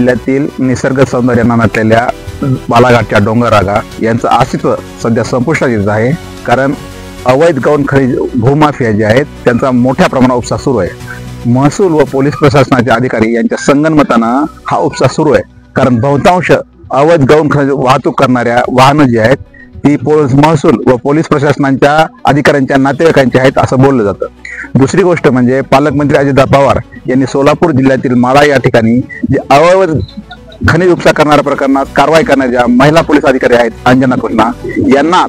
जिल्ह्यातील निसर्ग सौंदर्याने नटलेल्या बालाघाटच्या डोंगररांगा यांचं अस्तित्व सध्या संपुष्टात येत आहे. कारण अवैध गौण खनिज भूमाफिया जे आहेत त्यांचा मोठ्या प्रमाणात उपसा सुरू आहे. महसूल व पोलीस प्रशासनाचे अधिकारी यांच्या संगनमतानं हा उपसा सुरू आहे. कारण बहुतांश अवैध गौण खनिज वाहतूक करणाऱ्या वाहनं जी आहेत ती महसूल व पोलीस प्रशासनाच्या अधिकाऱ्यांच्या नातेवाईकांची आहेत असं बोललं जातं. दुसरी गोष्ट म्हणजे पालकमंत्री अजितदादा पवार यांनी सोलापूर जिल्ह्यातील माळा या ठिकाणी जे अवैध खनिज उपसा करणाऱ्या प्रकरणात कारवाई करणाऱ्या महिला पोलीस अधिकारी आहेत अंजना कृष्णा यांना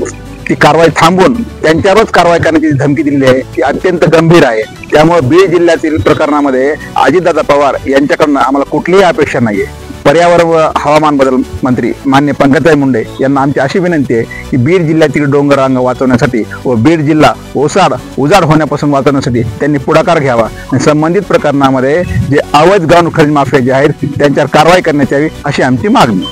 ती कारवाई थांबवून त्यांच्यावरच कारवाई करण्याची धमकी दिलेली आहे ती अत्यंत गंभीर आहे. त्यामुळे बीड जिल्ह्यातील प्रकरणामध्ये अजितदादा पवार यांच्याकडून आम्हाला कुठलीही अपेक्षा नाहीये. पर्यावरण व हवामान बदल मंत्री मान्य पंकजाताई मुंडे यांना आमची अशी विनंती आहे की बीड जिल्ह्यातील डोंगररांगा वाचवण्यासाठी व बीड जिल्हा उजाड होण्यापासून वाचवण्यासाठी त्यांनी पुढाकार घ्यावा आणि संबंधित प्रकरणामध्ये जे अवैध गौण खनिज माफिया जे आहेत त्यांच्यावर कारवाई करण्यात यावी अशी आमची मागणी.